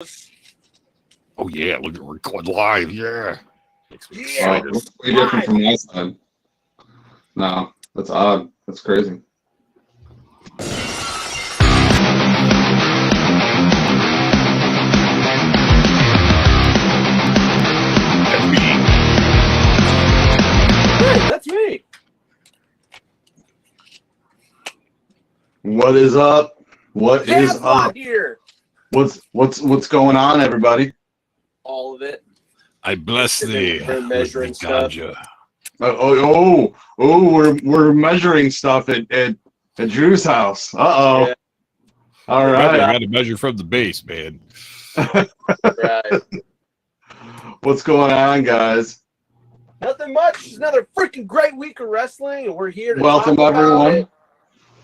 Oh yeah, look at record live. Yeah. Makes me Yeah, excited. it's way different from last time. No, that's odd. That's crazy. Hey, that's me. What is up? What is Tazlot up? here. What's going on, everybody? All of it. I bless thee We're with measuring the stuff. ganja. We're measuring stuff at Drew's house. Yeah, All You right. got to measure from the base, man. right. What's going on, guys? Nothing much. It's another freaking great week of wrestling, and we're here to Welcome, talk about everyone. it.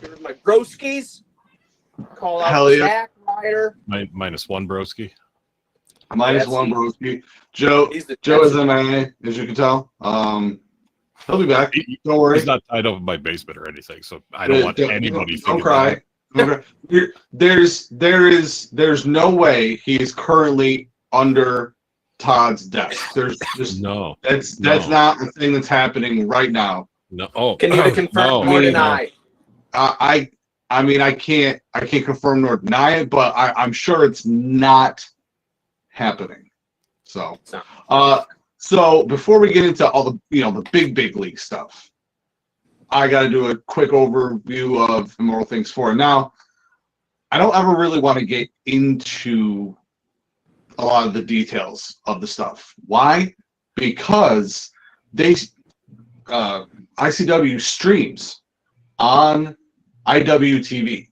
Here's my broskies. Call out Hell the yeah. Jack Ryder. Minus one broski. Minus Yes, one, he- broski. Joe He's the is MIA, as you can tell. He'll be back. Don't worry. He's not tied up in my basement or anything, so I don't want anybody Don't thinking cry. that. There's no way he is currently under Todd's desk. There's just No. that's No. not the thing that's happening right now. No. Oh, Can neither confirm no, nor no. deny. I mean I can't confirm nor deny it, but I'm sure it's not happening. So It's not. so before we get into all the the big league stuff, I got to do a quick overview of Immortal Things 4. Now, I don't ever really want to get into a lot of the details of the stuff. Why? Because they ICW streams on IWTV.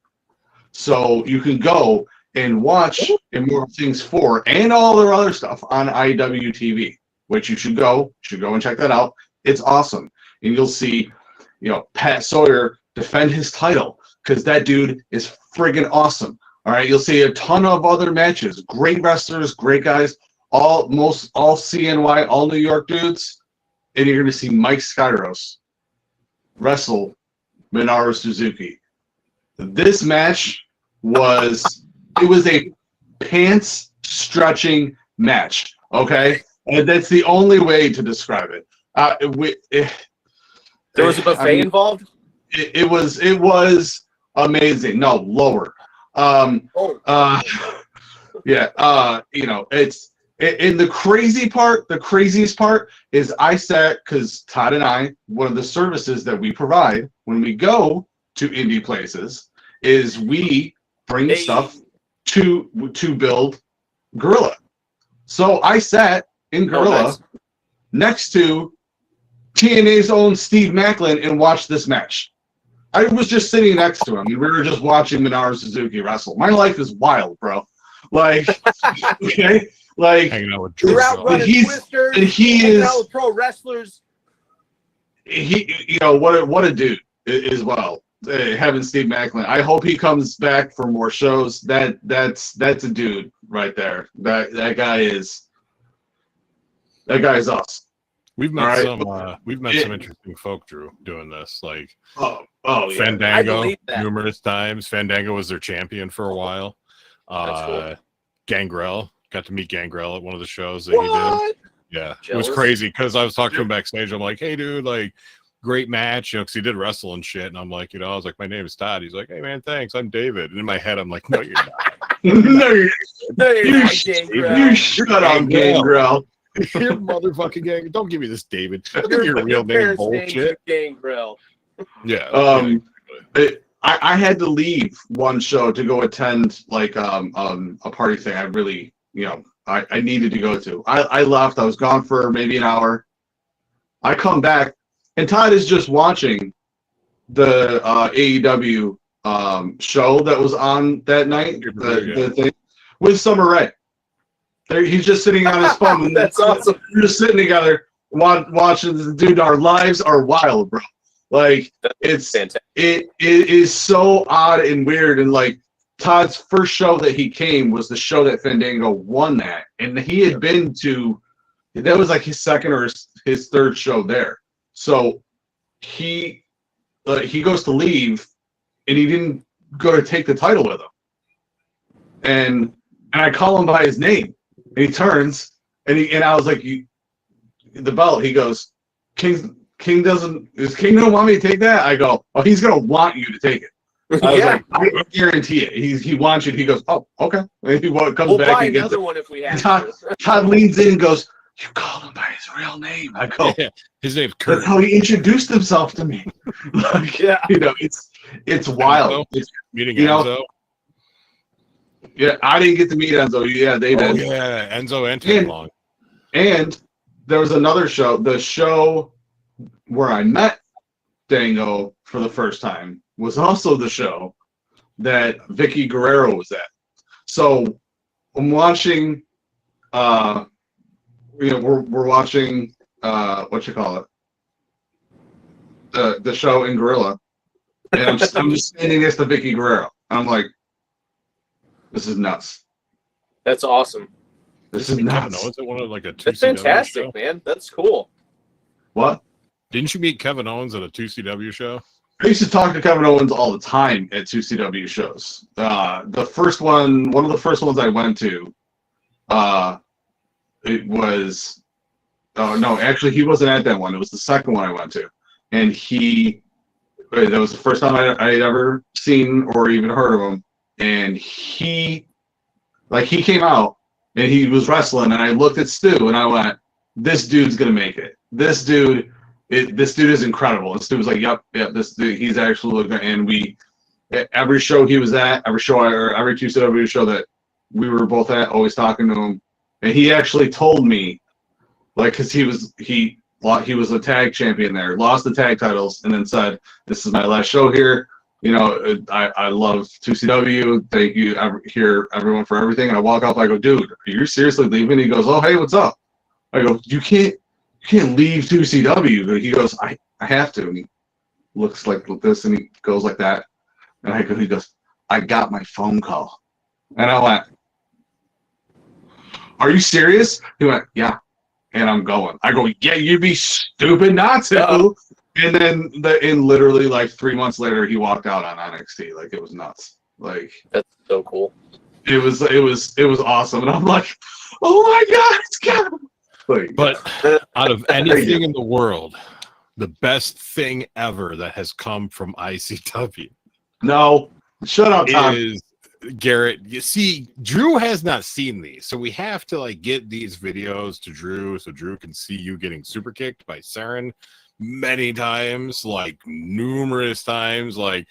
So you can go and watch Immortal Things 4 and all their other stuff on IWTV, which you should go and check that out. It's awesome. And you'll see, Pat Sawyer defend his title because that dude is friggin' awesome. All right, you'll see a ton of other matches, great wrestlers, great guys, all CNY, all New York dudes, and you're gonna see Mike Skyros wrestle Minoru Suzuki. This match was a pants stretching match. Okay, and that's the only way to describe it. There was a buffet involved? It was amazing. No, lower. It's in the craziest part is I sat, because Todd and I, one of the services that we provide when we go to indie places is we bring stuff to build Gorilla. So I sat in Gorilla next to TNA's own Steve Macklin and watched this match. I was just sitting next to him, and we were just watching Minoru Suzuki wrestle. My life is wild, bro. Like, okay, like hanging out with You're Drew. out running twisters, he hanging is out with pro wrestlers. What a dude as well. Having Steve Macklin. I hope he comes back for more shows. That's a dude right there. That guy is awesome. We've met All right. some interesting folk, Drew, doing this. Like Yeah. I Fandango believe that. numerous times. Fandango was their champion for a while. That's cool. Gangrel, got to meet Gangrel at one of the shows that he What? did. Yeah, Jealous? it was crazy because I was talking to him backstage. I'm like, hey, dude, like, great match, because he did wrestle and shit. And I'm like, I was like, my name is Todd. He's like, hey, man, thanks. I'm David. And in my head, I'm like, no, you're not. No, There you shut up, Gangrel. You're motherfucking Gang. Don't give me this, David. Don't give me your real Your name parents' name's bullshit. Gangrel. Yeah. I had to leave one show to go attend like a party thing. I really, I needed to go to. I left. I was gone for maybe an hour. I come back, and Todd is just watching the AEW show that was on that night. The thing with Summer Rae. He's just sitting on his phone. That's awesome. We're just sitting together watching this. Dude, our lives are wild, bro. Like, it's fantastic. It is so odd and weird. And like Todd's first show that he came was the show that Fandango won that, and he had been to. That was like his second or his third show there. So he goes to leave, and he didn't go to take the title with him. And And I call him by his name. And he turns, and I was like, the belt. He goes, King don't want me to take that? I go, oh, he's gonna want you to take it. I was like, I guarantee it. He wants you. He goes, oh, okay. And he comes We'll back buy and gets another it. one if we have Todd leans in and goes, you called him by his real name. I go, his name's Kurt. that's how he introduced himself to me. Like, you know, it's wild. It's, meeting you know, Enzo. Yeah, I didn't get to meet Enzo. Yeah, they did. Oh yeah, Enzo and Ted Long. And there was another show. The show where I met Dango for the first time was also the show that Vicky Guerrero was at. So I'm watching. We're watching. What you call it? The show in Gorilla, and I'm just standing next to Vicky Guerrero. And I'm like, this is nuts. That's awesome. This is nuts. Kevin Owens at one of like a 2CW That's fantastic, show? man. That's cool. What? Didn't you meet Kevin Owens at a 2CW show? I used to talk to Kevin Owens all the time at 2CW shows. The first one of the first ones I went to, it was, no, actually he wasn't at that one. It was the second one I went to. And that was the first time I had ever seen or even heard of him. And he came out and he was wrestling and I looked at Stu and I went, this dude's going to make it. This dude is incredible. And Stu was like, yep, this dude, he's actually good. And every show he was at, every 2CW show that we were both at, always talking to him. And he actually told me, like, because he was a tag champion there, lost the tag titles, and then said, this is my last show here. You know, I love 2CW. Thank you, everyone, for everything. And I walk up, I go, dude, are you seriously leaving? He goes, oh, hey, what's up? I go, you can't leave 2CW. He goes, I have to. And he looks like this and he goes like that. And he goes, I got my phone call. And I went, are you serious? He went, yeah. And I'm going. I go, yeah, you'd be stupid not to. And then in literally like 3 months later, he walked out on NXT. Like, it was nuts. Like, that's so cool. It was awesome. And I'm like, oh my God, it's Kevin. Like, but out of anything in the world, the best thing ever that has come from ICW. No, shut up, Tom. Is Garrett. You see, Drew has not seen these, so we have to like get these videos to Drew so Drew can see you getting super kicked by Saren many times, like numerous times, like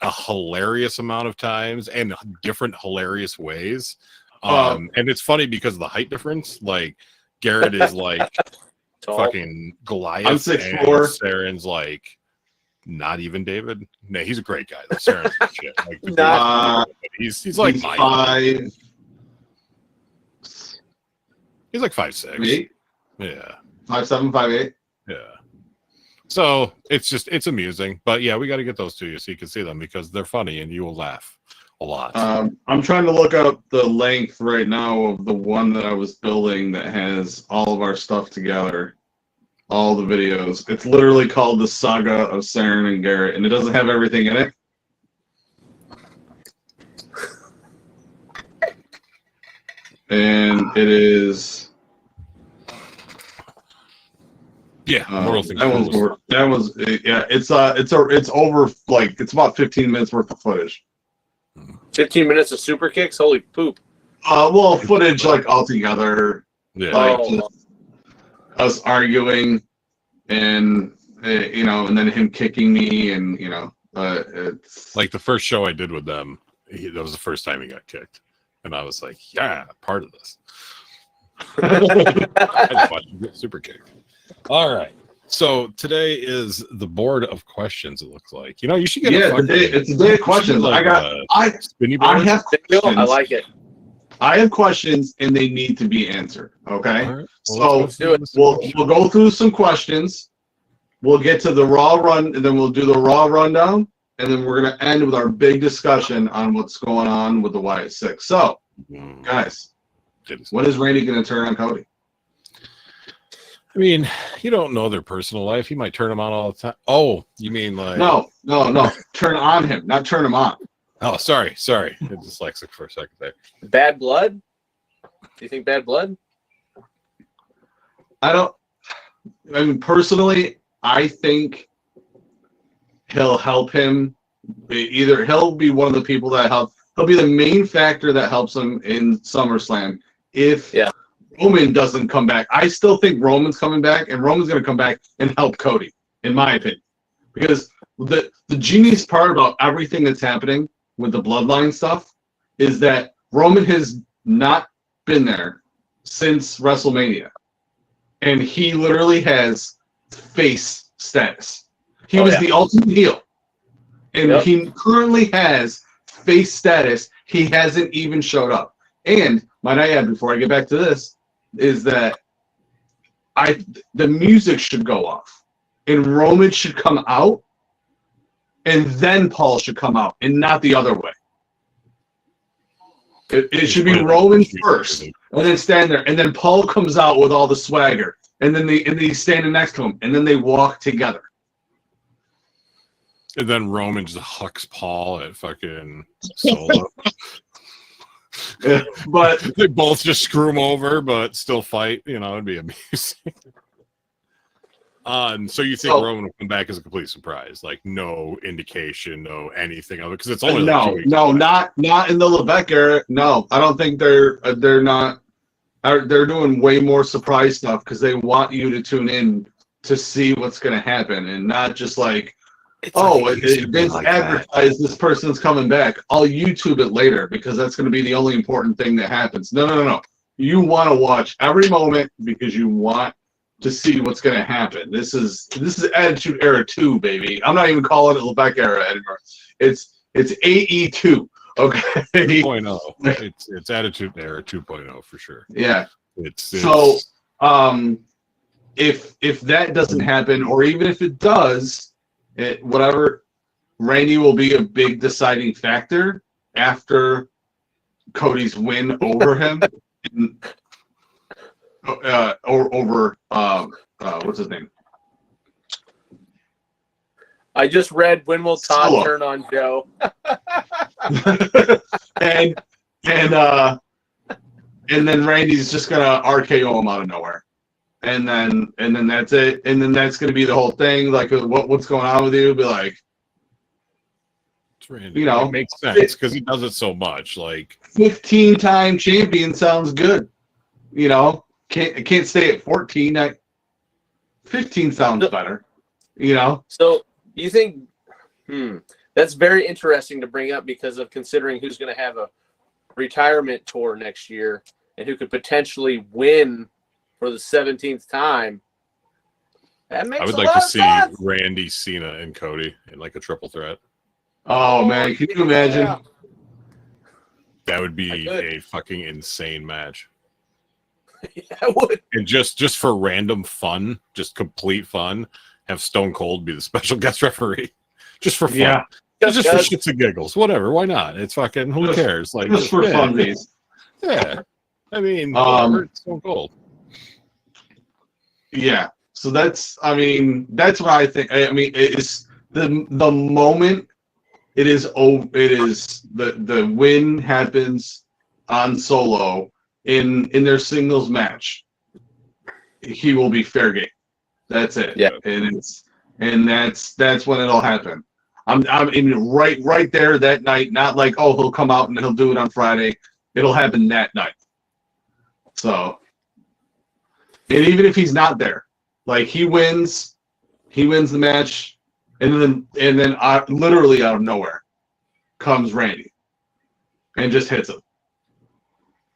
a hilarious amount of times and different hilarious ways. And it's funny because of the height difference. Like Garrett is like fucking Goliath. I'm 6'4". Saren's like not even David. No, he's a great guy. Saren's shit. Like, he's like he's 5. He's like 5'6". 8? Yeah. 5'7", 5'8". Yeah. So it's amusing, but yeah, we got to get those to you so you can see them because they're funny and you will laugh a lot. I'm trying to look up the length right now of the one that I was building that has all of our stuff together, all the videos. It's literally called The Saga of Saren and Garrett, and it doesn't have everything in it. And it is. Yeah, it's over, like, it's about 15 minutes worth of footage. 15 minutes of super kicks? Holy poop. Well, footage, like, all together. Yeah. Like, us arguing and, and then him kicking me and, it's... Like the first show I did with them, that was the first time he got kicked. And I was like, yeah, part of this. I had to watch him get super kicked. All right. So today is the board of questions, it looks like. You should get it's a day of questions. Like, I have questions. I like it. I have questions and they need to be answered. Okay. Right. Well, so we'll go through some questions. We'll get to the Raw run, and then we'll do the Raw rundown, and then we're gonna end with our big discussion on what's going on with the Wyatt Six. So, guys, when is Randy gonna turn on Cody? I mean, you don't know their personal life. He might turn them on all the time. Oh, you mean like... No. Turn on him, not turn him on. Oh, sorry. I'm dyslexic for a second there. Bad Blood? Do you think Bad Blood? I mean, personally, I think he'll help him. Either he'll be one of the people that he'll be the main factor that helps him in SummerSlam if Roman doesn't come back. I still think Roman's coming back, and Roman's going to come back and help Cody, in my opinion. Because the genius part about everything that's happening with the bloodline stuff is that Roman has not been there since WrestleMania. And he literally has face status. He was the ultimate heel. And he currently has face status. He hasn't even showed up. And might I add, before I get back to this, is that the music should go off. And Roman should come out. And then Paul should come out. And not the other way. It should be Roman first. And then stand there. And then Paul comes out with all the swagger. And then he's standing next to him. And then they walk together. And then Roman just hucks Paul at fucking Solo. But they both just screw him over, but still fight. It'd be amusing. So you think Roman will come back as a complete surprise? Like no indication, no anything of it, because it's only like 2 weeks away. not in the Levesque era. No, I don't think they're not. They're doing way more surprise stuff because they want you to tune in to see what's going to happen and not just like, Vince advertised this person's coming back. I'll YouTube it later because that's going to be the only important thing that happens. No. You want to watch every moment because you want to see what's going to happen. This is Attitude Era 2, baby. I'm not even calling it Levesque Era anymore. It's AE2. Okay. 2.0. It's Attitude Era 2.0 for sure. Yeah. So if that doesn't happen, or even if it does, whatever, Randy will be a big deciding factor after Cody's win over him, or over what's his name? I just read when will Todd turn on Joe? and then Randy's just gonna RKO him out of nowhere. And then that's it. And then that's going to be the whole thing. Like, what's going on with you? Be like, it's Randy. It makes sense because he does it so much. Like 15-time champion sounds good. Can't stay at 14. 15 sounds better. So you think that's very interesting to bring up because of considering who's going to have a retirement tour next year and who could potentially win for the 17th time. That makes I would a like lot to of see sense. Randy, Cena, and Cody in like a triple threat. Oh man, can you imagine? Yeah. That would be a fucking insane match. Yeah, I would. And just for random fun, just complete fun, have Stone Cold be the special guest referee. Just for fun. Yeah. Just for shits and giggles. Whatever. Why not? It's fucking, who cares? Like, just for funsies. Yeah. I mean, whatever, it's Stone Cold. Yeah. So that's what I think. I mean, it's the moment it is the win happens on Solo in their singles match. He will be fair game. That's it. Yeah. And that's when it'll happen. I'm in right there that night. Not like, he'll come out and he'll do it on Friday. It'll happen that night. So, and even if he's not there, like he wins the match, and then literally out of nowhere comes Randy and just hits him.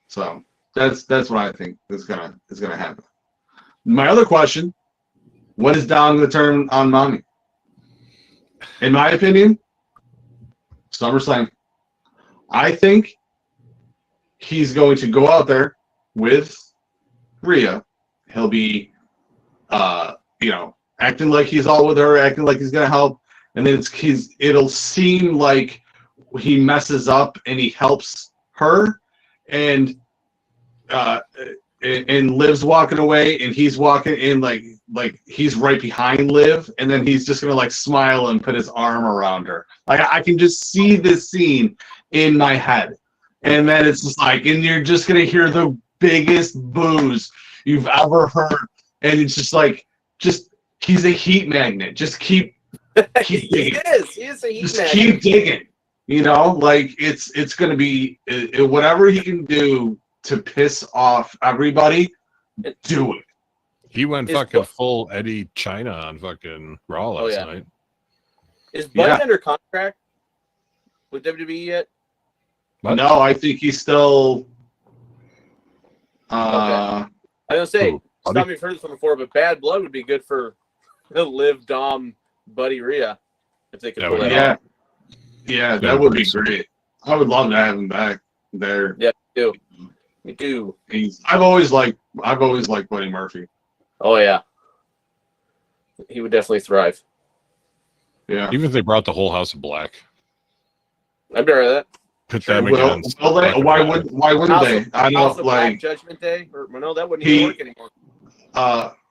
So that's what I think is gonna happen. My other question: when is Dom gonna turn on Mommy? In my opinion, SummerSlam. I think he's going to go out there with Rhea. He'll be, acting like he's all with her, acting like he's gonna help, and then it'll seem like he messes up and he helps her, and Liv's walking away and he's walking in like like he's right behind Liv, and then he's just gonna like smile and put his arm around her. Like I can just see this scene in my head, and then it's just like, and you're just gonna hear the biggest boos you've ever heard, and it's just like, just he's a heat magnet. Just keep digging. He is a heat Just magnet. keep digging. You know, like it's gonna be whatever he can do to piss off everybody. Do it. He went fucking full Eddie China on fucking Raw last night. Is Buddy under contract with WWE yet? What? No, I think he's still. Okay. I was gonna say, stop me from this one before, but Bad Blood would be good for Liv, Dom, Buddy, Rhea, if they could pull that off. Yeah, that would be great. I would love to have him back there. Yeah, me too. I've always liked Buddy Murphy. Oh yeah, he would definitely thrive. Yeah, even if they brought the whole House of Black, I'd be right with that. Put them against. Why wouldn't they? I don't like Judgment Day. Or no, that wouldn't even work anymore.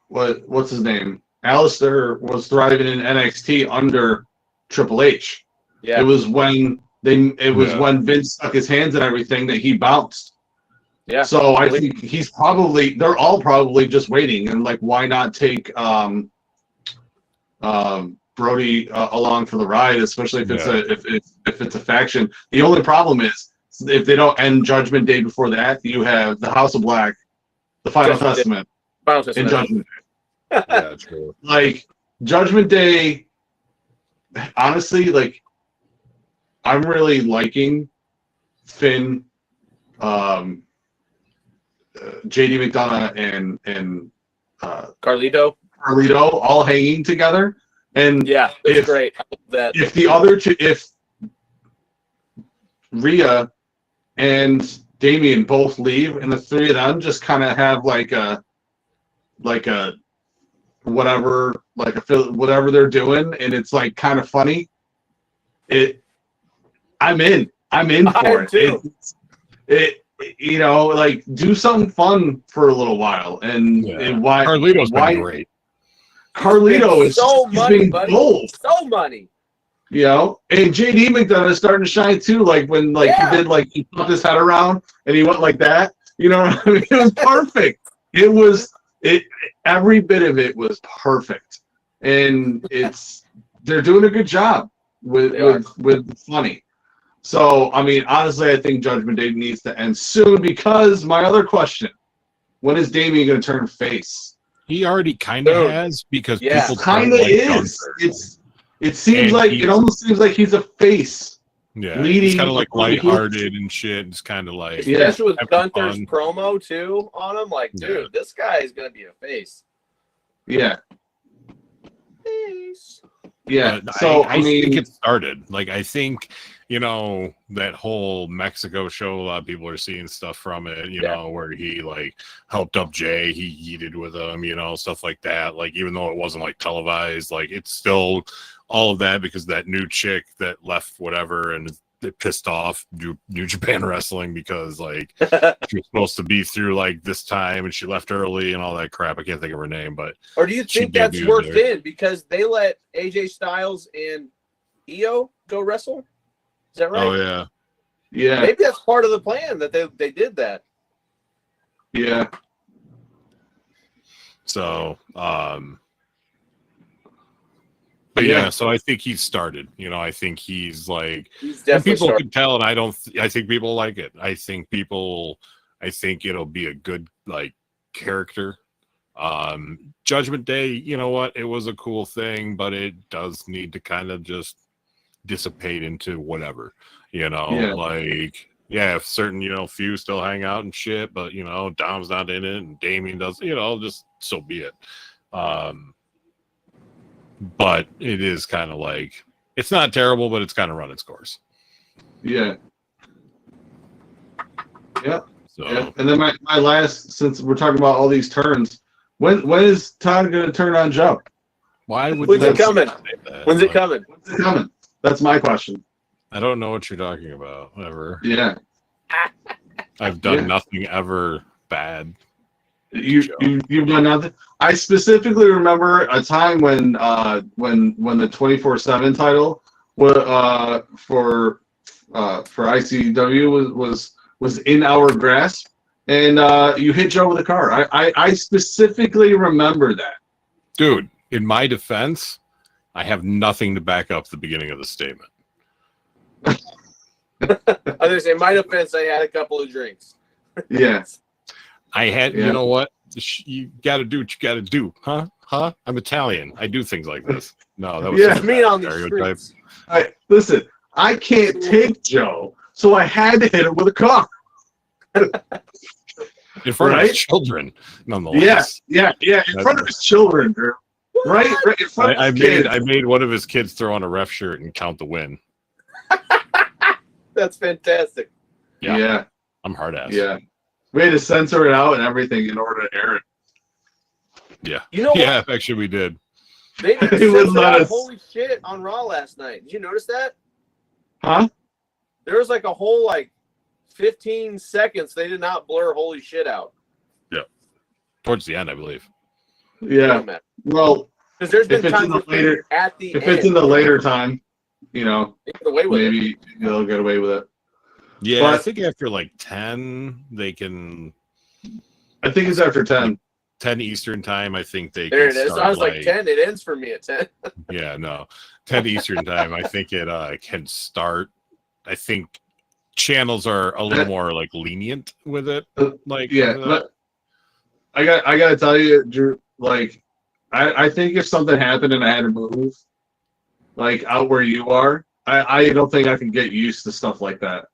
What's his name? Alistair was thriving in NXT under Triple H. Yeah, it was when when Vince stuck his hands in everything that he bounced. Yeah. So I think they're all probably just waiting, and like, why not take Brody along for the ride, especially if it's a faction. The only problem is if they don't end Judgment Day before that, you have the House of Black, the Final Testament, and Judgment Day. Yeah, true. Like Judgment Day, honestly, like I'm really liking Finn, JD McDonough and Carlito all hanging together. And yeah, it's great. If the other two, if Rhea and Damian both leave, and the three of them just kind of have whatever they're doing, and it's like kind of funny. I'm in for it. It you know, like do something fun for a little while, and why Carlito's been great. Carlito is so money, buddy. Gold. So money. You know, and JD McDonough is starting to shine too. Like when he did, like he put his head around and he went like that. You know what I mean? It was perfect. Every bit of it was perfect, and they're doing a good job with funny. So I mean, honestly, I think Judgment Day needs to end soon, because my other question: when is Damian going to turn face? He already kind of has, because people kind of is. It almost seems like he's a face. Yeah, he's kind of like lighthearted and shit. It's kind of like especially with Gunther's promo too on him. Like, dude, this guy is gonna be a face. Yeah. Face. Yeah. But so I think it started. Like, I think, you know, that whole Mexico show, a lot of people are seeing stuff from it, you know, where he like helped up Jay, he yeeted with him, you know, stuff like that. Like, even though it wasn't like televised, like it's still all of that, because that new chick that left whatever and it pissed off New Japan Wrestling, because like she was supposed to be through like this time and she left early and all that crap. I can't think of her name, but or do you think that's worked in because they let AJ Styles and Io go wrestle? Is that right? Oh yeah. Yeah. Maybe that's part of the plan that they did that. Yeah. So but yeah, so I think he's started. You know, I think he's like, and people can tell, and I think people like it. I think it'll be a good like character. Judgment Day, you know what? It was a cool thing, but it does need to kind of just dissipate into whatever, you know, like, yeah, if certain, you know, few still hang out and shit, but you know, Dom's not in it and Damien does, you know, just so be it. But it is kind of like, it's not terrible, but it's kind of run its course. Yeah. Yeah. So, yeah. And then my last, since we're talking about all these turns, when is Todd going to turn on Joe? Why would When's it coming? When's it coming? When's it coming? That's my question. I don't know what you're talking about. Ever. Yeah. I've done nothing ever bad. You've done nothing. I specifically remember a time when the 24/7 title for ICW was in our grasp, and you hit Joe with a car. I specifically remember that. Dude, in my defense, I have nothing to back up the beginning of the statement. I was gonna say, in my defense, I had a couple of drinks. Yeah. I had, you know what? You got to do what you got to do, huh? I'm Italian. I do things like this. No, that was Yeah. Me on these streets. Listen, I can't take Joe, so I had to hit him with a car. In front of his children, nonetheless. Yeah. In front of his children, Drew. Right in front of his kids. I made one of his kids throw on a ref shirt and count the win. That's fantastic. Yeah. I'm hard ass. Yeah. We had to censor it out and everything in order to air it. Yeah. You know what? Yeah, actually we did. They wouldn't let us. Holy shit on Raw last night. Did you notice that? Huh? There was like a whole 15 seconds they did not blur holy shit out. Yeah. Towards the end, I believe. Yeah. Well, because there's been times at the end. If it's in the later time, maybe they'll get away with it. Yeah, but I think after 10, they can. I think it's after 10. 10 Eastern time, I think they there can. There it is. I was 10. It ends for me at 10. Yeah, no. 10 Eastern time, I think it can start. I think channels are a little more lenient with it. But I got to tell you, Drew, I think if something happened and I had to move, out where you are, I don't think I can get used to stuff like that.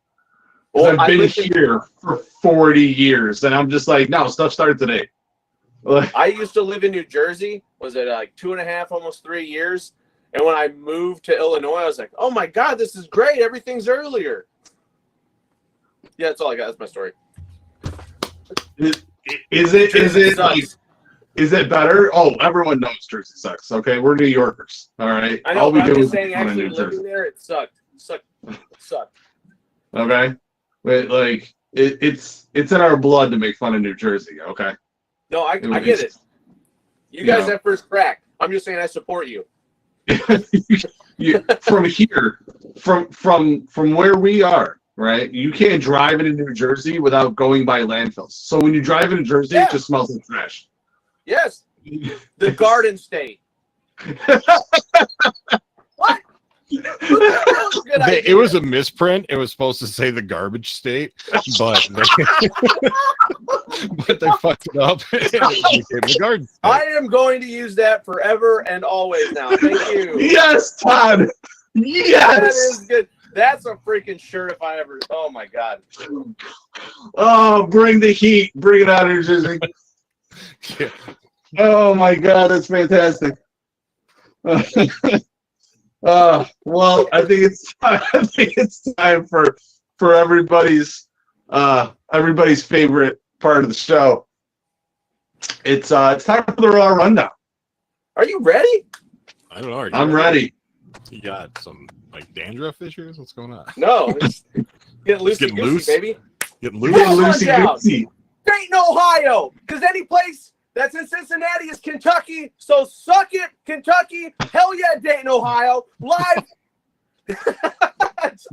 Well, I've been here for 40 years, and I'm just no, stuff started today. I used to live in New Jersey. Was it 2.5, almost 3 years? And when I moved to Illinois, I was like, "Oh my God, this is great! Everything's earlier." Yeah, that's all I got. That's my story. Is it better? Oh, everyone knows Jersey sucks. Okay, we're New Yorkers. All right. I know. But I'm just saying, actually living there, it sucked. It sucked. Okay. But it's in our blood to make fun of New Jersey, okay? No, I get it. You guys have first crack. I'm just saying I support you. From here, from where we are, right? You can't drive into New Jersey without going by landfills. So when you drive into Jersey, it just smells like trash. Yes. The Garden State. What? It was a misprint. It was supposed to say the garbage state, but they fucked it up. And it became the garden state. I am going to use that forever and always now. Thank you. Yes, Todd. Yes. That is good. That's a freaking shirt if I ever. Oh my God. Oh, bring the heat. Bring it out of New Jersey. Yeah. Oh my God, that's fantastic. Well, I think it's time for everybody's favorite part of the show. It's time for the Raw Rundown. Are you ready? I don't know. I'm ready. You got some dandruff issues? What's going on? No, it's getting loosey-goosey, baby. Getting loose. Loosey-goosey. Dayton, Ohio, because any place that's in Cincinnati is Kentucky, so suck it, Kentucky. Hell yeah, Dayton, Ohio. Live.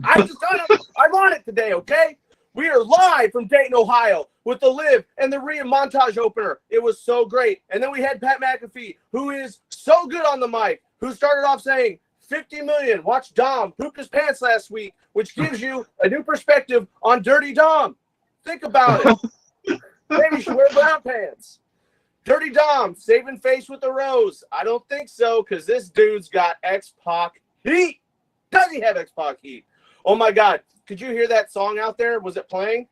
I'm on it today, okay? We are live from Dayton, Ohio with the Liv and the Rhea montage opener. It was so great. And then we had Pat McAfee, who is so good on the mic, who started off saying, 50 million, watch Dom poop his pants last week, which gives you a new perspective on Dirty Dom. Think about it. Maybe you should wear brown pants. Dirty Dom, saving face with the rose. I don't think so, because this dude's got X-Pac heat. Does he have X-Pac heat? Oh my God. Could you hear that song out there? Was it playing?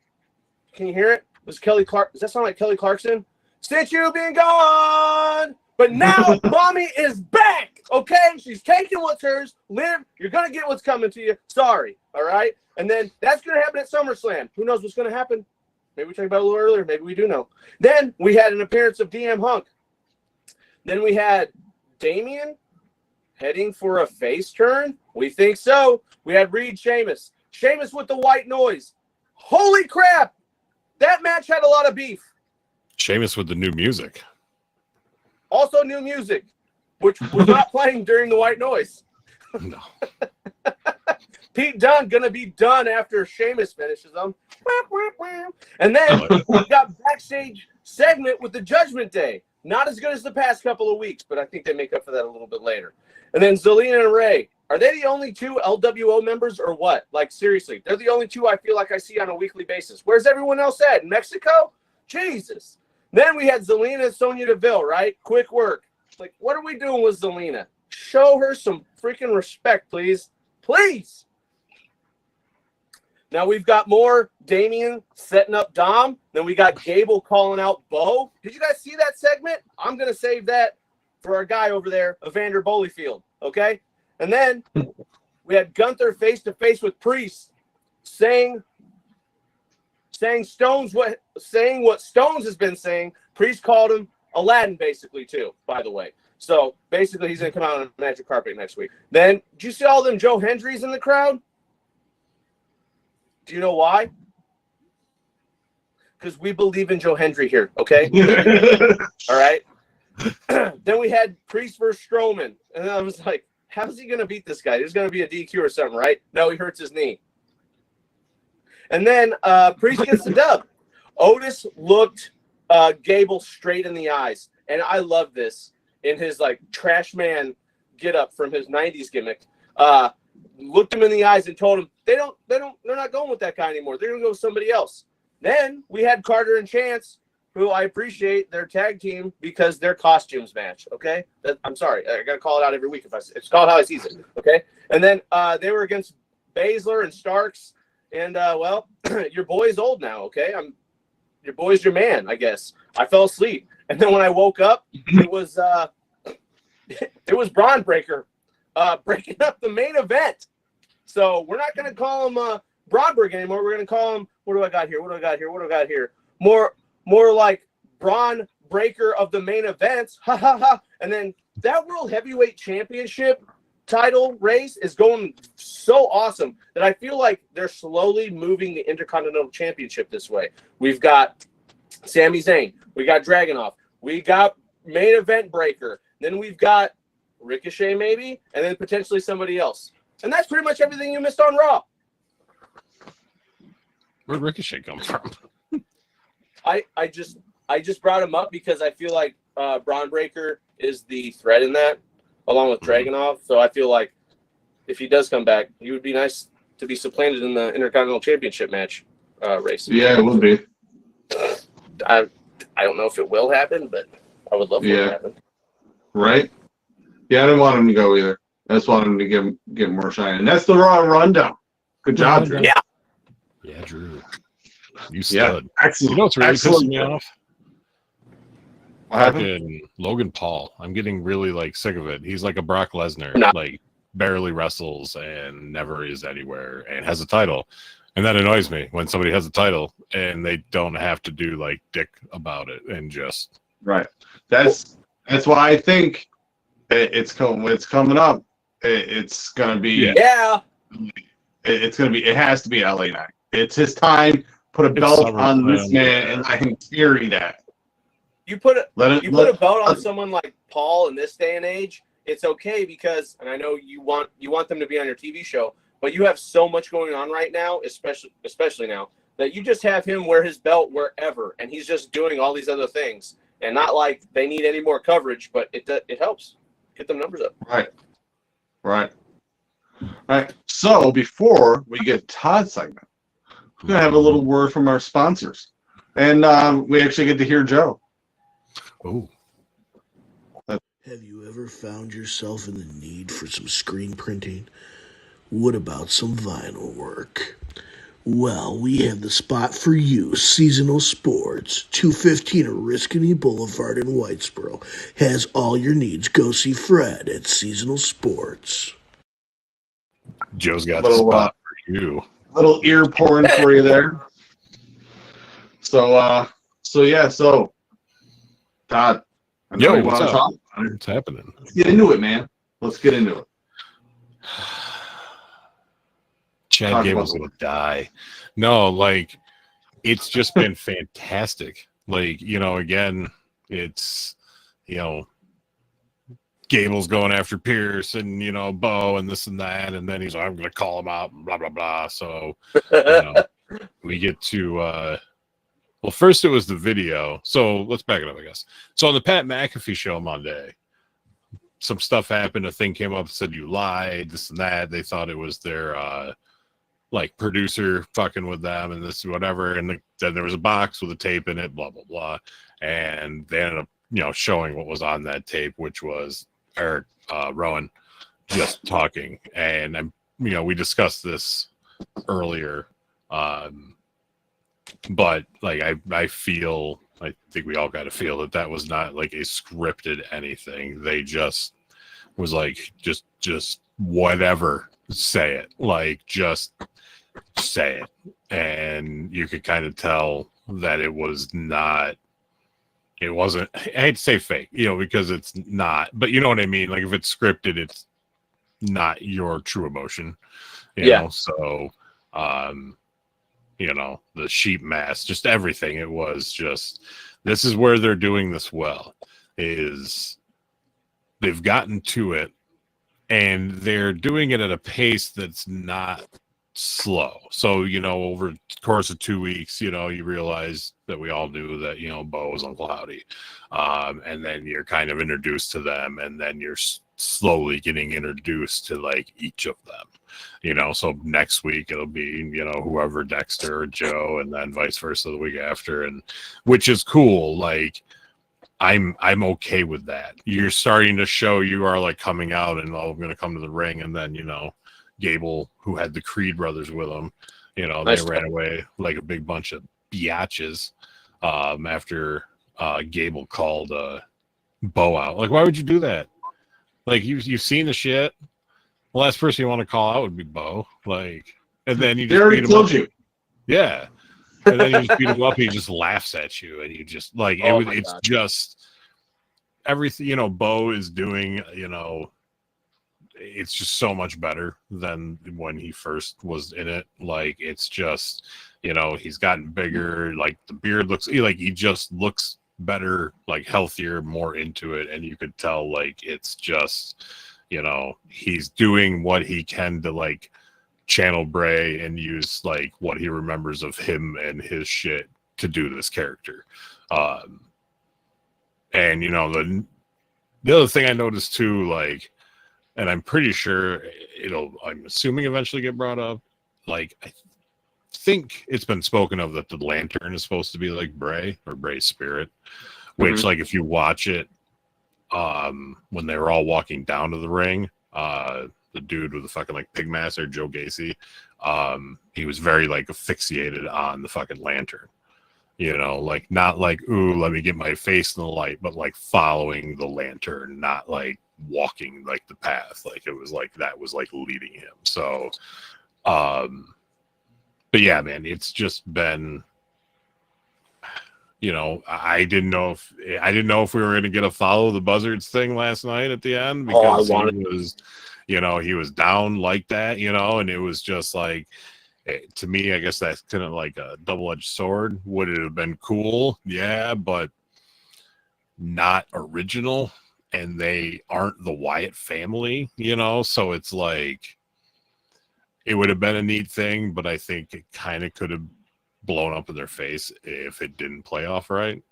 Can you hear it? Was Kelly Clark? Does that sound like Kelly Clarkson? Since you've been gone. But now mommy is back. Okay? She's taking what's hers. Liv, you're going to get what's coming to you. Sorry. All right? And then that's going to happen at SummerSlam. Who knows what's going to happen? Maybe we talked about it a little earlier. Maybe we do know. Then we had an appearance of DM Hunk. Then we had Damian heading for a face turn. We think so. We had Reed Sheamus. Sheamus with the white noise. Holy crap. That match had a lot of beef. Sheamus with the new music. Also new music, which was not playing during the White Noise. No. Pete Dunne gonna be done after Sheamus finishes them. And then we got backstage segment with the Judgment Day. Not as good as the past couple of weeks, but I think they make up for that a little bit later. And then Zelina and Ray. Are they the only two LWO members or what? Like, seriously, they're the only two I feel like I see on a weekly basis. Where's everyone else at? In Mexico? Jesus. Then we had Zelina and Sonya Deville, right? Quick work. Like, what are we doing with Zelina? Show her some freaking respect, please. Please. Now we've got more Damian setting up Dom. Then we got Gable calling out Bo. Did you guys see that segment? I'm going to save that for our guy over there, Evander Holyfield. Okay? And then we had Gunther face-to-face with Priest saying what Stones has been saying. Priest called him Aladdin, basically, too, by the way. So, basically, he's going to come out on a magic carpet next week. Then, did you see all them Joe Hendrys in the crowd? Do you know why? Because we believe in Joe Hendry here, okay? All right? Then we had Priest versus Strowman. And I was like, how's he going to beat this guy? There's going to be a DQ or something, right? No, he hurts his knee. And then Priest gets the dub. Otis looked Gable straight in the eyes. And I love this in his, like, trash man get-up from his 90s gimmick. Looked him in the eyes and told him they're not going with that guy anymore. They're going to go with somebody else. Then we had Carter and Chance, who I appreciate their tag team because their costumes match. Okay, I'm sorry, I got to call it out every week if it's called how I see it. Okay, and then they were against Baszler and Starks, and well, your boy's old now. Okay, your boy's your man. I guess I fell asleep, and then when I woke up, it was Braun Breaker breaking up the main event. So we're not going to call him Braunberg anymore. We're going to call him, what do I got here? More like Braun Breaker of the main events. Ha ha ha. And then that World Heavyweight Championship title race is going so awesome that I feel like they're slowly moving the Intercontinental Championship this way. We've got Sami Zayn. We got Dragunov. We got main event Breaker. Then we've got Ricochet maybe, and then potentially somebody else. And that's pretty much everything you missed on Raw. Where'd Ricochet come from? I just brought him up because I feel like Braun Breaker is the threat in that, along with Dragunov. So I feel like if he does come back, he would be nice to be supplanted in the Intercontinental Championship match race. Yeah, it would be. I don't know if it will happen, but I would love for it to happen. Right? Yeah, I didn't want him to go either. I just wanted him to get more shine. And that's the Raw rundown. Good job, Drew. Yeah, Drew. You stud. Yeah, excellent. You know what's really pissing me off? What happened? Logan Paul. I'm getting really sick of it. He's like a Brock Lesnar, barely wrestles and never is anywhere and has a title. And that annoys me when somebody has a title and they don't have to do dick about it and just right. That's why I think it's coming up. It's gonna be It's gonna be. It has to be LA Knight. It's his time. Put a belt on this man, and I can carry that. You put a belt on someone like Paul in this day and age. It's okay because, and I know you want them to be on your TV show, but you have so much going on right now, especially now, that you just have him wear his belt wherever, and he's just doing all these other things, and not like they need any more coverage, but it helps get them numbers up. Right. All right. So before we get Todd's segment, we're gonna have a little word from our sponsors, and we actually get to hear Joe. Oh. Have you ever found yourself in the need for some screen printing? What about some vinyl work? Well, we have the spot for you. Seasonal Sports, 215 Oriskany Boulevard in Whitesboro. Has all your needs. Go see Fred at Seasonal Sports. Joe's got the spot for you. Little ear pouring for you there. So Todd, I know you want to talk about it. What's happening? Let's get into it, man. Let's get into it. Chad Gable's gonna die. No, it's just been fantastic. like, you know, again, it's, you know, Gable's going after Pierce and, you know, Bo and this and that, and then he's like, I'm gonna call him out, blah blah blah. So, you know, we get to well, first it was the video. So let's back it up, I guess. So on the Pat McAfee show Monday, some stuff happened. A thing came up, said you lied, this and that. They thought it was their like producer fucking with them and this whatever. And then there was a box with a tape in it, blah blah blah. And they ended up, you know, showing what was on that tape, which was Eric Rowan just talking. And I'm, you know, we discussed this earlier. But like I feel, I think we all got to feel that was not like a scripted anything. They just was like, just whatever, say it, like just say it. And you could kind of tell that it was not, it wasn't, I hate to say fake, you know, because it's not, but you know what I mean? Like if it's scripted, it's not your true emotion, you know? So, you know, the sheep mask, just everything. It was just, this is where they're doing this well, is they've gotten to it and they're doing it at a pace that's not slow. So, you know, over the course of 2 weeks, you know, you realize that we all knew that, you know, Bo was Uncle Howdy. And then you're kind of introduced to them, and then you're slowly getting introduced to like each of them. You know, so next week it'll be, you know, whoever, Dexter or Joe, and then vice versa the week after, and which is cool. Like I'm okay with that. You're starting to show you are like coming out and I'm going to come to the ring, and then, you know, Gable, who had the Creed brothers with him, you know, they ran away like a big bunch of biatches after Gable called Bo out. Like, why would you do that? Like you've seen the shit. The last person you want to call out would be Bo. Like, and then you just already told you. Yeah. And then you just beat him up, and he just laughs at you, and you just like it's God. Just everything, you know, Bo is doing, you know, it's just so much better than when he first was in it. Like it's just, you know, he's gotten bigger, like the beard looks like he just looks better, like healthier, more into it, and you could tell like it's just, you know, he's doing what he can to like channel Bray and use like what he remembers of him and his shit to do this character. And you know, the other thing I noticed too, like, and I'm pretty sure I'm assuming eventually get brought up, like I think it's been spoken of that the lantern is supposed to be like Bray or Bray's spirit, which like if you watch it, when they were all walking down to the ring, the dude with the fucking like pig mask, or Joe Gacy, he was very like asphyxiated on the fucking lantern, you know, like not like, ooh, let me get my face in the light, but like following the lantern, not like walking like the path. Like it was like that was like leading him. So but yeah, man, it's just been, you know, I didn't know if we were going to get a follow the Buzzards thing last night at the end, because he was, you know, he was down like that, you know, and it was just like, to me, I guess that's kind of like a double-edged sword. Would it have been cool? Yeah, but not original, and they aren't the Wyatt family, you know, so it's like it would have been a neat thing, but I think it kind of could have blown up in their face if it didn't play off right.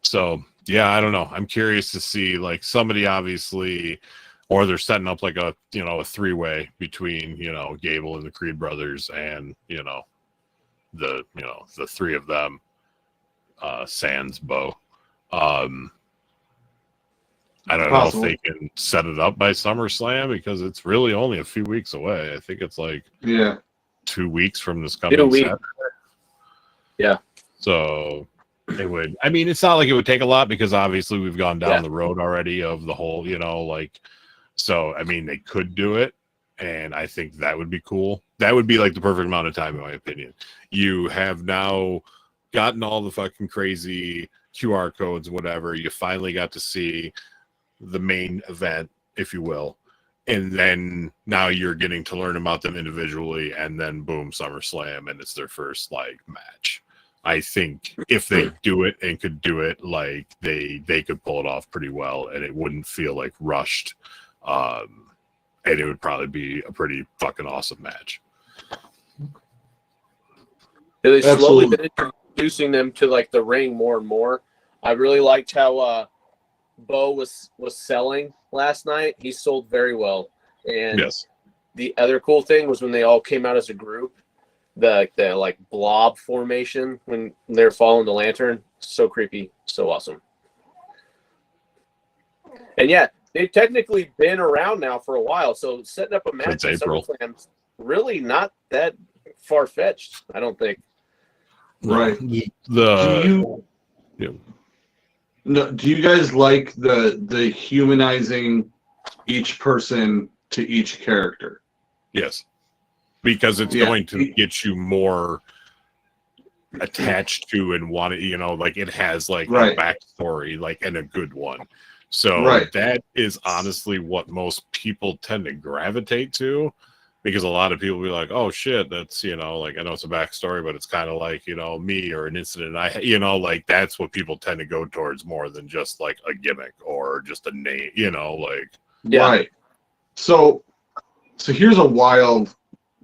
So yeah, I don't know. I'm curious to see, like, somebody obviously, or they're setting up like a, you know, a three-way between, you know, Gable and the Creed brothers, and, you know, the three of them, sans Bo. I don't know if they can set it up by SummerSlam, because it's really only a few weeks away. I think it's like 2 weeks from this coming Saturday. Yeah. So it would, I mean, it's not like it would take a lot, because obviously we've gone down the road already of the whole, you know, like, so, I mean, they could do it, and I think that would be cool. That would be like the perfect amount of time, in my opinion. You have now gotten all the fucking crazy QR codes, whatever. You finally got to see the main event, if you will, and then now you're getting to learn about them individually, and then boom, SummerSlam, and it's their first like match. I think if they do it and could do it, like they could pull it off pretty well, and it wouldn't feel like rushed. And it would probably be a pretty fucking awesome match. Yeah, they slowly Absolutely. been introducing them to like the ring more and more. I really liked how Bo was selling last night. He sold very well. And Yes. the other cool thing was when they all came out as a group, the like blob formation when they're following the lantern. So creepy, so awesome. And yeah, they've technically been around now for a while. So setting up a match Since at April. SummerSlam's really not that far fetched, I don't think. Right. The Do you yeah. no, do you guys like the humanizing each person to each character? Yes, because it's Yeah. going to get you more attached to and want to, like it has like Right. a backstory, like, and a good one. So Right. that is honestly what most people tend to gravitate to, because a lot of people be like, oh shit, that's, like, I know it's a backstory, but it's kind of like, me or an incident like that's what people tend to go towards more than just like a gimmick or just a name, like. Yeah. Right. So here's a wild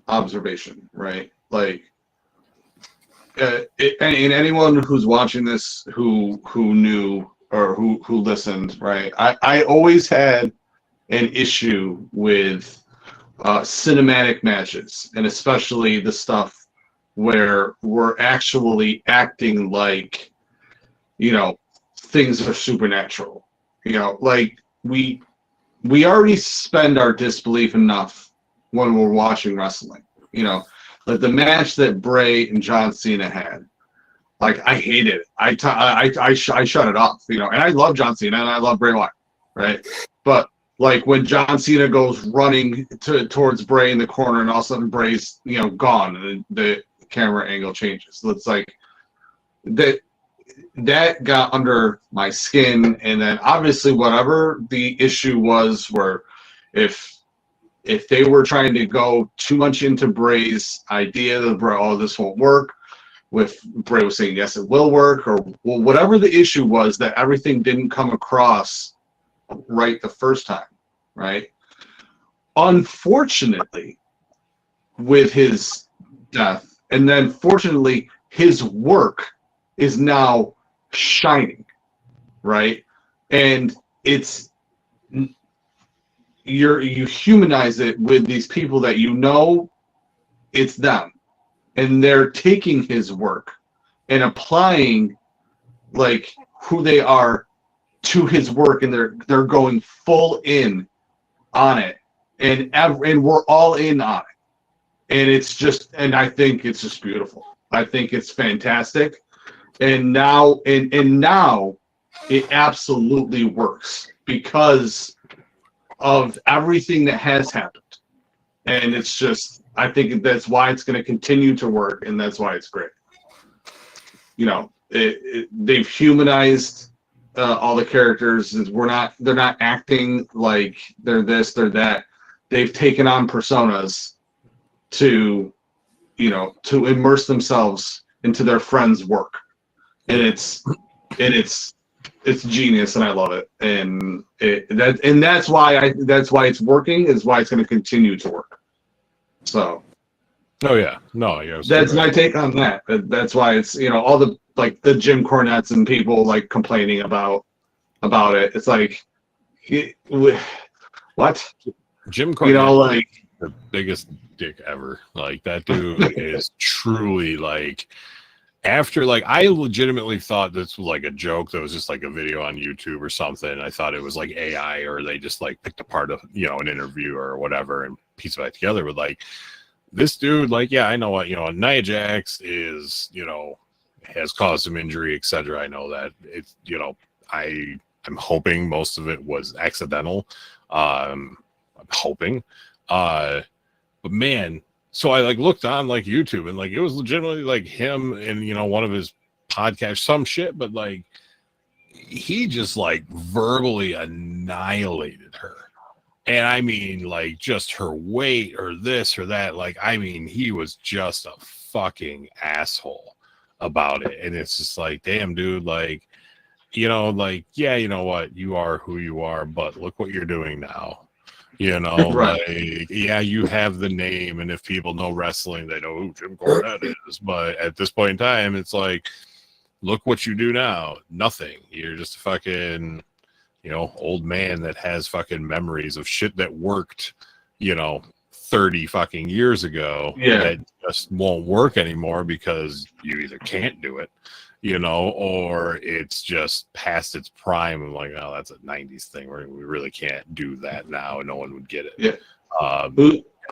observation, right? Like, and anyone who's watching this who knew or who listened, right? I always had an issue with cinematic matches, and especially the stuff where we're actually acting like, things are supernatural. Like we already spend our disbelief enough when we're watching wrestling. Like the match that Bray and John Cena had. Like I hated it. I shut it off. And I love John Cena and I love Bray Wyatt, right? But like when John Cena goes running towards Bray in the corner, and all of a sudden Bray's gone, and the camera angle changes. So it's like that got under my skin. And then obviously whatever the issue was, where if they were trying to go too much into Bray's idea that oh, this won't work, with Bray was saying yes it will work, or whatever the issue was, that everything didn't come across right the first time, right? Unfortunately, with his death, and then fortunately his work is now shining, right? And it's you humanize it with these people that it's them, and they're taking his work and applying like who they are to his work, and they're going full in on it, and we're all in on it, and it's just, and I think it's just beautiful. I think it's fantastic, and now now it absolutely works because of everything that has happened, and it's just, I think that's why it's going to continue to work, and that's why it's great. They've humanized all the characters. They're not acting like they're this, they're that. They've taken on personas to immerse themselves into their friends' work, and it's genius, and I love it. And that's why it's working, is why it's going to continue to work. So. Oh yeah, no, yeah. That's my take on that. That's why it's all the like the Jim Cornettes and people like complaining about it. It's like, what? Jim Cornette, Like the biggest dick ever. Like that dude is truly like. After, like, I legitimately thought this was like a joke that was just like a video on YouTube or something. I thought it was like AI, or they just like picked apart an interview or whatever and pieced it back together. But like this dude, like, yeah, I know what Nia Jax is, has caused some injury, etc. I know that. It's I'm hoping most of it was accidental. I'm hoping, but man. So I like looked on like YouTube, and like it was legitimately like him and one of his podcasts, some shit, but like he just like verbally annihilated her. And I mean, like, just her weight or this or that. Like, I mean, he was just a fucking asshole. about it, and it's just like, damn, dude, like, you know, like, yeah, you know what, you are who you are, but look what you're doing now. You know, Right. like, yeah, you have the name, and if people know wrestling, they know who Jim Cornette is. But at this point in time, it's like, look what you do now. Nothing. You're just a fucking, you know, old man that has fucking memories of shit that worked, you know, 30 fucking years ago Yeah. that just won't work anymore because you either can't do it, you know, or it's just past its prime. I'm like, oh, that's a 90s thing where we really can't do that now and no one would get it. Yeah.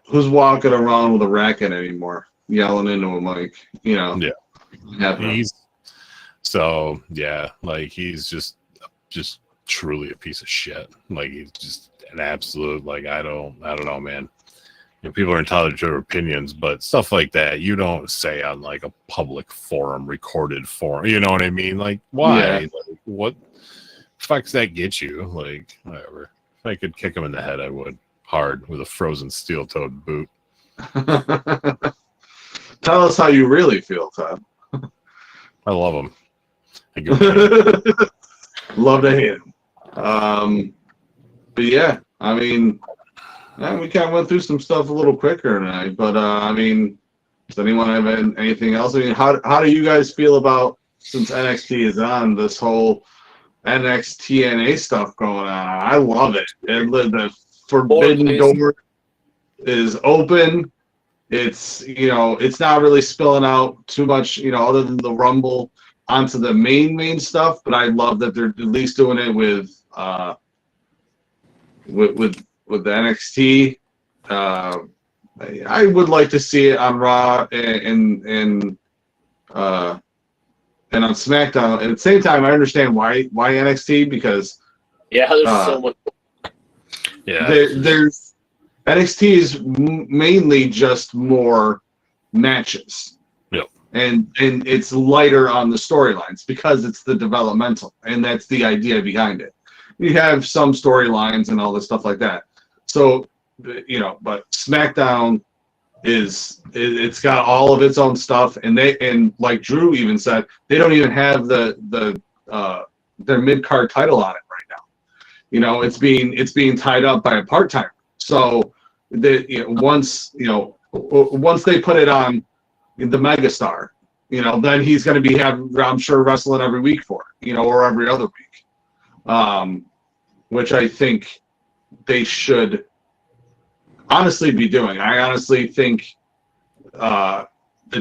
Who's walking around with a racket anymore, yelling into a mic, you know? Yeah. So yeah, like he's just truly a piece of shit. Like he's just an absolute, like, I don't know, man. You know, people are entitled to their opinions, but stuff like that you don't say on like a public forum, recorded forum. You know what I mean? Like, why? Yeah. Like, what fucks that get you? Like, whatever. If I could kick him in the head, I would, hard, with a frozen steel-toed boot. Tell us how you really feel, Todd. I love him. I give him a hand. Love to hate him. But yeah, I mean, we kind of went through some stuff a little quicker tonight. But I mean, does anyone have anything else? I mean, how do you guys feel about, since NXT is on, this whole NXT stuff going on? I love it. The forbidden door is open. It's, you know, it's not really spilling out too much, you know, other than the Rumble onto the main stuff. But I love that they're at least doing it with the NXT. I would like to see it on Raw and on SmackDown. At the same time, I understand why NXT, because there's so much. Yeah, there's NXT is mainly just more matches. Yep. And it's lighter on the storylines because it's the developmental, and that's the idea behind it. You have some storylines and all this stuff like that. So, you know, but SmackDown it's got all of its own stuff, and like Drew even said, they don't even have their mid-card title on it right now. You know, it's being tied up by a part-timer. So once they put it on the megastar, you know, then he's going to be I'm sure, wrestling every week for it, you know, or every other week, which I think they should honestly be doing. I honestly think the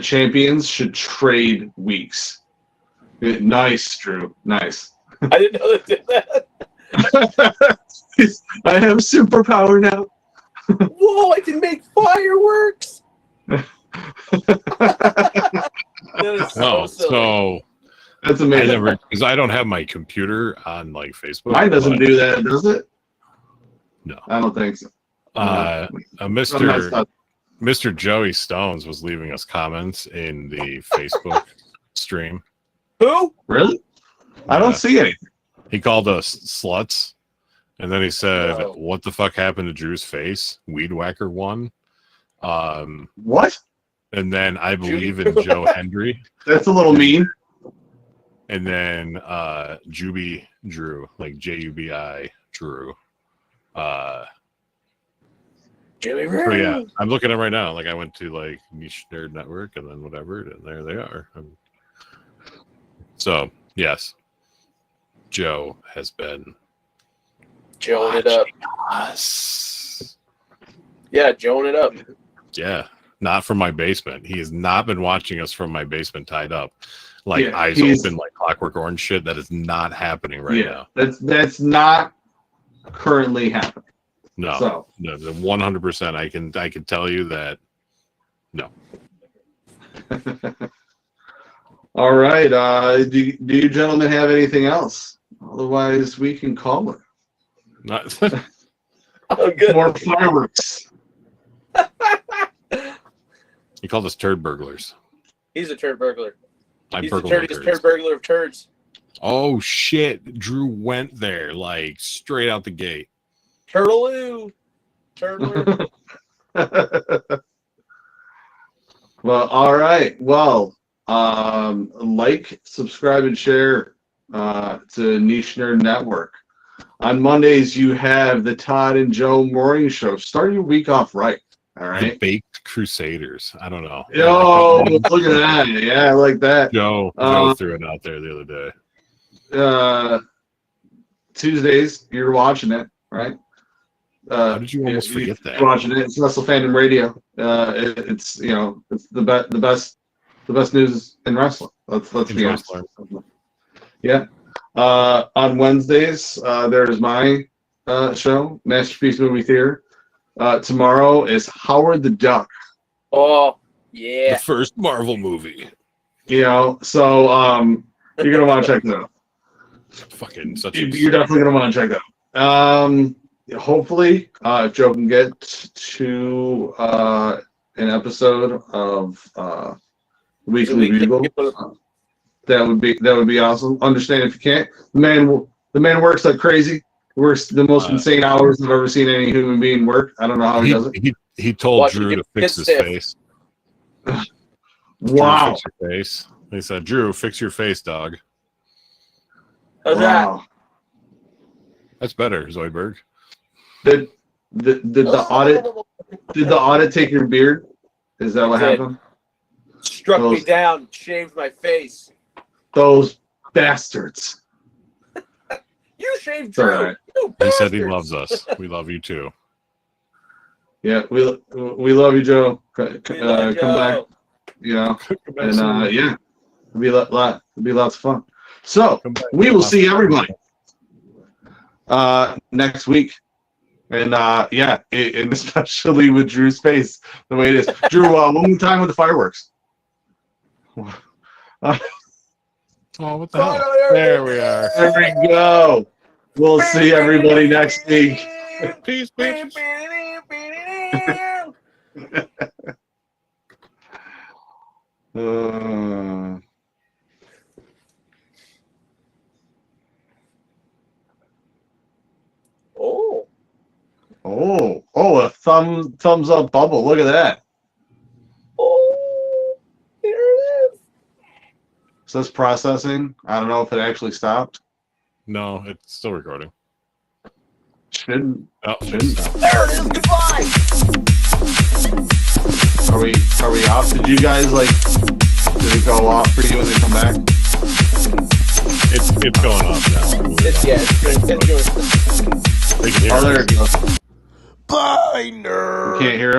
champions should trade weeks. Nice, Drew. Nice. I didn't know they did that. I have superpower now. Whoa, I can make fireworks. So that's amazing. Because I don't have my computer on like Facebook. Mine doesn't do that, does it? No, I don't think so. Mr. Joey Stones was leaving us comments in the Facebook stream. Who? Really? I don't see anything. He called us sluts, and then he said, "What the fuck happened to Drew's face? Weed Whacker won." What? And then I believe in Joe Hendry. That's a little mean. And then Juby Drew, like Jubi Drew. Jimmy So yeah, I'm looking at it right now. Like I went to like Niche Nerd Network and then whatever, and there they are. So yes, Joe has been Joeing it up. Us. Yeah, Joeing it up. Yeah, not from my basement. He has not been watching us from my basement tied up, like eyes open, like Clockwork Orange shit. That is not happening right now. That's not currently happening. No, so. No, 100%. I can tell you that. No. All right. Do you gentlemen have anything else? Otherwise, we can call it. Not. Oh, good. More fireworks. He called us turd burglars. He's a turd burglar. He's the turd burglar of turds. Oh shit! Drew went there like straight out the gate. Turtle-oo. Turtle-oo. Well, all right. Well, Like, subscribe, and share to Niche Nerd Network. On Mondays, you have the Todd and Joe Morning Show. Start your week off right. All The right. Baked Crusaders. I don't know. Yo, look at that. Yeah, I like that. Joe threw it out there the other day. Tuesdays, you're watching it, right? How did you almost forget that? You're watching it. It's Wrestle Fandom Radio. It's it's the best news in wrestling. Let's be honest. Yeah. On Wednesdays, there's my show, Masterpiece Movie Theater. Tomorrow is Howard the Duck. Oh, yeah. The first Marvel movie. So you're gonna want to check that out. Fucking such. You're definitely gonna want to check that out. Hopefully, if Joe can get to an episode of Weekly Bugle, that would be awesome. Understand if you can't. The man works like crazy. Works the most insane hours I've ever seen any human being work. I don't know how he does it. He told Drew to fix his face. Wow. Drew, fix your face. He said, Drew, fix your face, dog. How's Wow. That's better, Zoidberg. Did the audit take your beard? Is that what happened? Struck me down, shaved my face. Those bastards. You shaved Drew. Right. You He said he bastards. loves us. We love you too. Yeah, we love you, Joe. Come back. Joe. And yeah, it'll be lots of fun. So we will see everybody next week, and and especially with Drew's face, the way it is. Drew, one more time with the fireworks. Oh, what the hell? There we are. There we go. We'll see everybody next week. Peace, peace. A thumbs up bubble. Look at that. Oh, here it is. Says processing. I don't know if it actually stopped. No, it's still recording. Shouldn't. Oh, Shouldn't. There it is. Goodbye. Are we off? Did you guys did it go off for you when they come back? It's going off now. It's good. They can hear Oh, there us. it goes. Bye, nerd. You can't hear us?